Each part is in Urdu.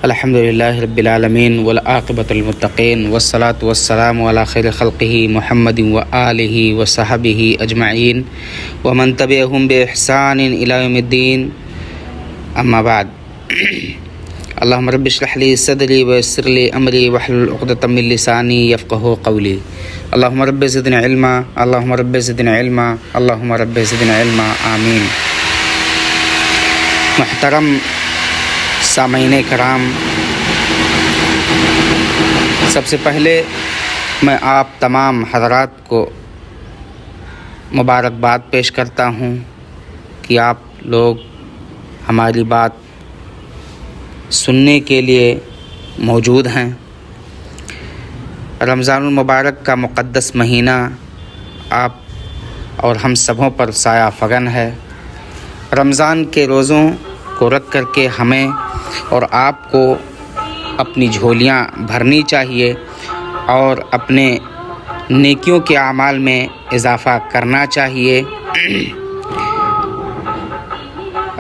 الحمدللہ رب العالمین والعاقبۃ للمتقین والصلاۃ والسلام علی خیر خلقہ محمد وآلہ وصحبہ اجمعین ومن تبعہم بإحسان الی یوم الدین اما بعد اللہم رب اشرح لی صدری ویسر لی امری واحلل عقدۃ من لسانی یفقہوا قولی اللہم رب زدنا علما اللہم رب زدنا علما اللہم رب زدنا علما آمین۔ محترم سامعین کرام، سب سے پہلے میں آپ تمام حضرات کو مبارکباد پیش کرتا ہوں کہ آپ لوگ ہماری بات سننے کے لیے موجود ہیں۔ رمضان المبارک کا مقدس مہینہ آپ اور ہم سبوں پر سایہ فگن ہے۔ رمضان کے روزوں کو رکھ کر کے ہمیں اور آپ کو اپنی جھولیاں بھرنی چاہیے اور اپنے نیکیوں کے اعمال میں اضافہ کرنا چاہیے۔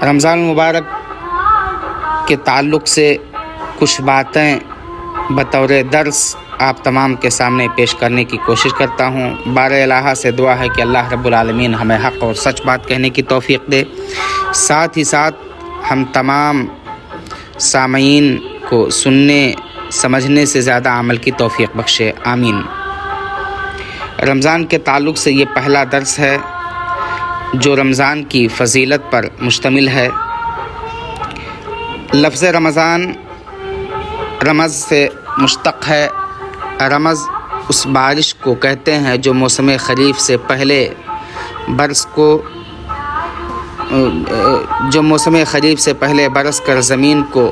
رمضان المبارک کے تعلق سے کچھ باتیں بطور درس آپ تمام کے سامنے پیش کرنے کی کوشش کرتا ہوں۔ بار الہ سے دعا ہے کہ اللہ رب العالمین ہمیں حق اور سچ بات کہنے کی توفیق دے، ساتھ ہی ساتھ ہم تمام سامعین کو سننے سمجھنے سے زیادہ عمل کی توفیق بخشے، آمین۔ رمضان کے تعلق سے یہ پہلا درس ہے جو رمضان کی فضیلت پر مشتمل ہے۔ لفظ رمضان رمض سے مشتق ہے۔ رمض اس بارش کو کہتے ہیں جو موسم خریف سے پہلے برس کر زمین کو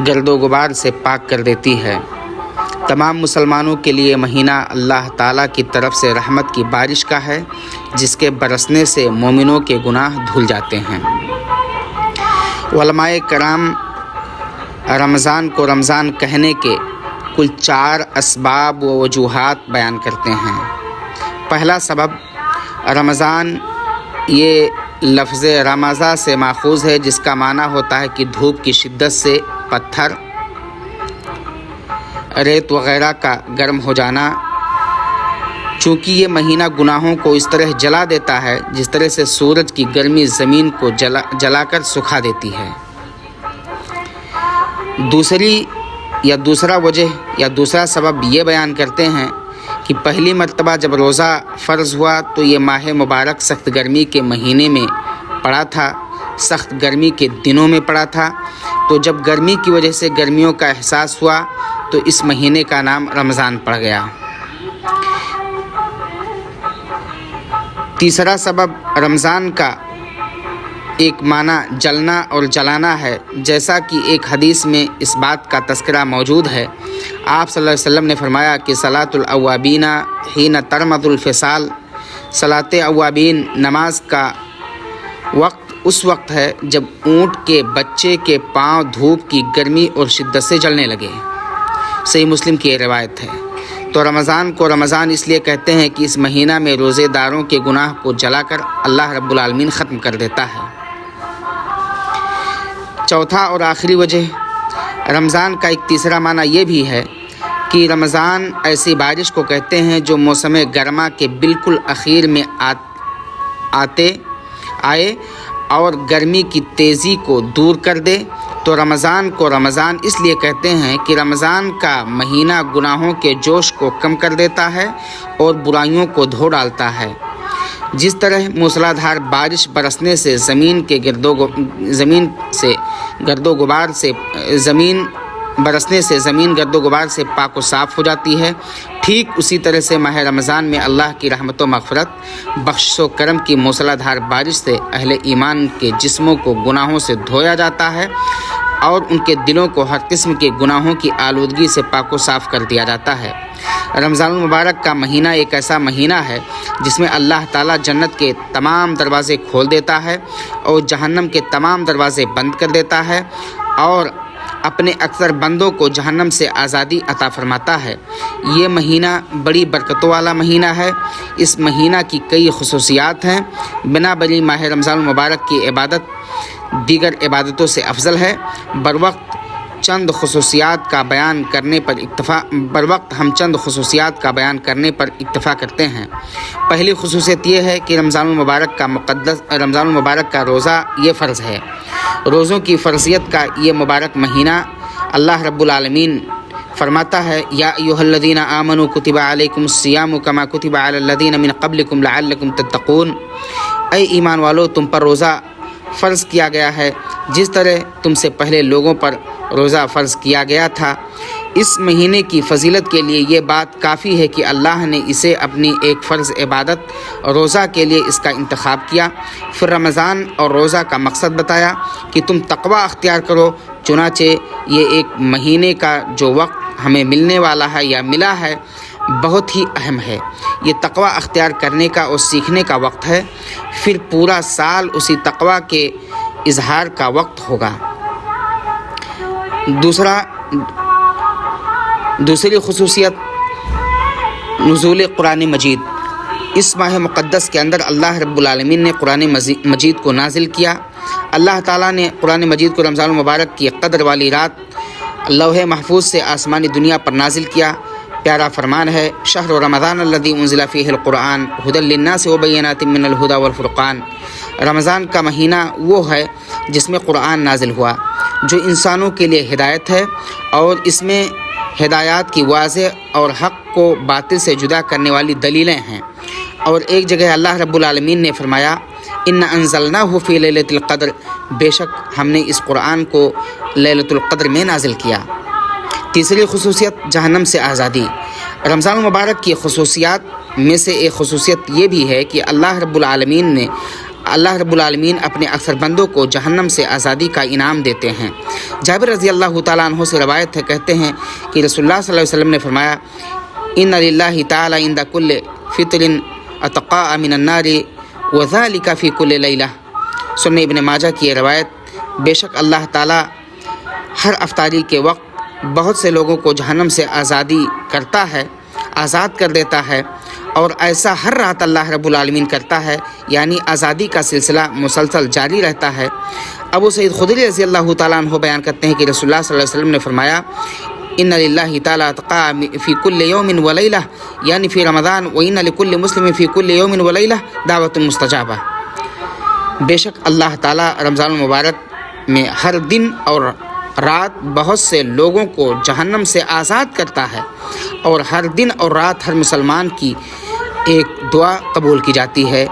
گرد و غبار سے پاک کر دیتی ہے۔ تمام مسلمانوں کے لیے مہینہ اللہ تعالیٰ کی طرف سے رحمت کی بارش کا ہے، جس کے برسنے سے مومنوں کے گناہ دھل جاتے ہیں۔ علماء کرام رمضان کو رمضان کہنے کے کل 4 اسباب و وجوہات بیان کرتے ہیں۔ پہلا سبب، رمضان یہ لفظ رمضہ سے ماخوذ ہے، جس کا معنی ہوتا ہے کہ دھوپ کی شدت سے پتھر، ریت وغیرہ کا گرم ہو جانا۔ چونکہ یہ مہینہ گناہوں کو اس طرح جلا دیتا ہے جس طرح سے سورج کی گرمی زمین کو جلا کر سکھا دیتی ہے۔ دوسرا سبب یہ بیان کرتے ہیں کہ پہلی مرتبہ جب روزہ فرض ہوا تو یہ ماہ مبارک سخت گرمی کے مہینے میں پڑا تھا، سخت گرمی کے دنوں میں پڑا تھا۔ تو جب گرمی کی وجہ سے گرمیوں کا احساس ہوا تو اس مہینے کا نام رمضان پڑ گیا۔ تیسرا سبب، رمضان کا ایک معنی جلنا اور جلانا ہے، جیسا کہ ایک حدیث میں اس بات کا تذکرہ موجود ہے۔ آپ صلی اللہ علیہ وسلم نے فرمایا کہ صلاۃ الاوابین حین ترمد الفصال، صلاۃ اوابین نماز کا وقت اس وقت ہے جب اونٹ کے بچے کے پاؤں دھوپ کی گرمی اور شدت سے جلنے لگے۔ صحیح مسلم کی یہ روایت ہے۔ تو رمضان کو رمضان اس لیے کہتے ہیں کہ اس مہینہ میں روزے داروں کے گناہ کو جلا کر اللہ رب العالمین ختم کر دیتا ہے۔ چوتھا اور آخری وجہ، رمضان کا ایک تیسرا معنی یہ بھی ہے کہ رمضان ایسی بارش کو کہتے ہیں جو موسم گرما کے بالکل اخیر میں آئے اور گرمی کی تیزی کو دور کر دے۔ تو رمضان کو رمضان اس لیے کہتے ہیں کہ رمضان کا مہینہ گناہوں کے جوش کو کم کر دیتا ہے اور برائیوں کو دھو ڈالتا ہے۔ جس طرح موسلادھار بارش برسنے سے زمین گرد و غبار سے پاک و صاف ہو جاتی ہے، ٹھیک اسی طرح سے ماہ رمضان میں اللہ کی رحمت و مغفرت، بخشش و کرم کی موسلادھار بارش سے اہل ایمان کے جسموں کو گناہوں سے دھویا جاتا ہے اور ان کے دلوں کو ہر قسم کے گناہوں کی آلودگی سے پاک و صاف کر دیا جاتا ہے۔ رمضان المبارک کا مہینہ ایک ایسا مہینہ ہے جس میں اللہ تعالیٰ جنت کے تمام دروازے کھول دیتا ہے اور جہنم کے تمام دروازے بند کر دیتا ہے اور اپنے اکثر بندوں کو جہنم سے آزادی عطا فرماتا ہے۔ یہ مہینہ بڑی برکتوں والا مہینہ ہے۔ اس مہینہ کی کئی خصوصیات ہیں۔ بنا بری ماہ رمضان المبارک کی عبادت دیگر عبادتوں سے افضل ہے۔ بروقت ہم چند خصوصیات کا بیان کرنے پر اکتفا کرتے ہیں۔ پہلی خصوصیت یہ ہے کہ رمضان المبارک کا روزہ یہ فرض ہے۔ روزوں کی فرضیت کا یہ مبارک مہینہ اللہ رب العالمین فرماتا ہے یا ایھا الذین آمنوا کتب علیکم الصیام کما کتب علی الذین من قبلکم لعلکم تتقون، اے ایمان والو تم پر روزہ فرض کیا گیا ہے جس طرح تم سے پہلے لوگوں پر روزہ فرض کیا گیا تھا۔ اس مہینے کی فضیلت کے لیے یہ بات کافی ہے کہ اللہ نے اسے اپنی ایک فرض عبادت روزہ کے لیے اس کا انتخاب کیا۔ پھر رمضان اور روزہ کا مقصد بتایا کہ تم تقوی اختیار کرو۔ چنانچہ یہ ایک مہینے کا جو وقت ہمیں ملنے والا ہے یا ملا ہے بہت ہی اہم ہے۔ یہ تقوی اختیار کرنے کا اور سیکھنے کا وقت ہے، پھر پورا سال اسی تقوی کے اظہار کا وقت ہوگا۔ دوسری خصوصیت نزول قرآن مجید۔ اس ماہ مقدس کے اندر اللہ رب العالمین نے قرآن مجید کو نازل کیا۔ اللہ تعالیٰ نے قرآن مجید کو رمضان المبارک کی قدر والی رات لوح محفوظ سے آسمانی دنیا پر نازل کیا۔ پیارا فرمان ہے شہر رمضان الذی انزل فیہ القرآن ھدی للناس وبینات من الھدی والفرقان۔ رمضان کا مہینہ وہ ہے جس میں قرآن نازل ہوا جو انسانوں کے لیے ہدایت ہے، اور اس میں ہدایات کی واضح اور حق کو باطل سے جدا کرنے والی دلیلیں ہیں۔ اور ایک جگہ اللہ رب العالمین نے فرمایا انا انزلناہ فی لیلۃ القدر، بے شک ہم نے اس قرآن کو لیلۃ القدر میں نازل کیا۔ تیسری خصوصیت جہنم سے آزادی۔ رمضان المبارک کی خصوصیات میں سے ایک خصوصیت یہ بھی ہے کہ اللہ رب العالمین اپنے اکثر بندوں کو جہنم سے آزادی کا انعام دیتے ہیں۔ جابر رضی اللہ تعالیٰ عنہ سے روایت ہے، کہتے ہیں کہ رسول اللہ صلی اللہ علیہ وسلم نے فرمایا ان للہ تعالی عند کل فطر اتقاء من النار وذلک فی کل لیلہ۔ سنن ابن ماجہ کی یہ روایت، بے شک اللہ تعالیٰ ہر افطاری کے وقت بہت سے لوگوں کو جہنم سے آزاد کر دیتا ہے، اور ایسا ہر رات اللہ رب العالمین کرتا ہے، یعنی آزادی کا سلسلہ مسلسل جاری رہتا ہے۔ ابو سعید خدری رضی اللہ تعالیٰ عنہ بیان کرتے ہیں کہ رسول اللہ صلی اللہ علیہ وسلم نے فرمایا ان للہ تعالی اتقاء فی کل یوم ولیلہ، یعنی فی رمضان، و ان لکل مسلم فی کل یوم ولیلہ دعوت مستجابہ۔ بے شک اللہ تعالیٰ رمضان المبارک میں ہر دن اور رات بہت سے لوگوں کو جہنم سے آزاد کرتا ہے، اور ہر دن اور رات ہر مسلمان کی ایک دعا قبول کی جاتی ہے۔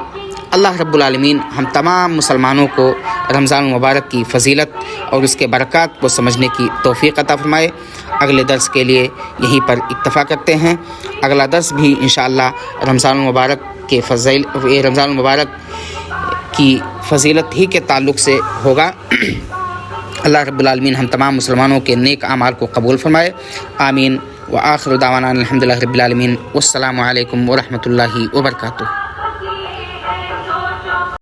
اللہ رب العالمین ہم تمام مسلمانوں کو رمضان المبارک کی فضیلت اور اس کے برکات کو سمجھنے کی توفیق عطا فرمائے۔ اگلے درس کے لیے یہیں پر اکتفا کرتے ہیں۔ اگلا درس بھی انشاءاللہ رمضان المبارک کی فضیلت ہی کے تعلق سے ہوگا۔ اللہ رب العالمین ہم تمام مسلمانوں کے نیک اعمال کو قبول فرمائے، آمین۔ وآخر دعوانا الحمدللہ رب العالمین، والسلام علیکم ورحمۃ اللہ وبرکاتہ۔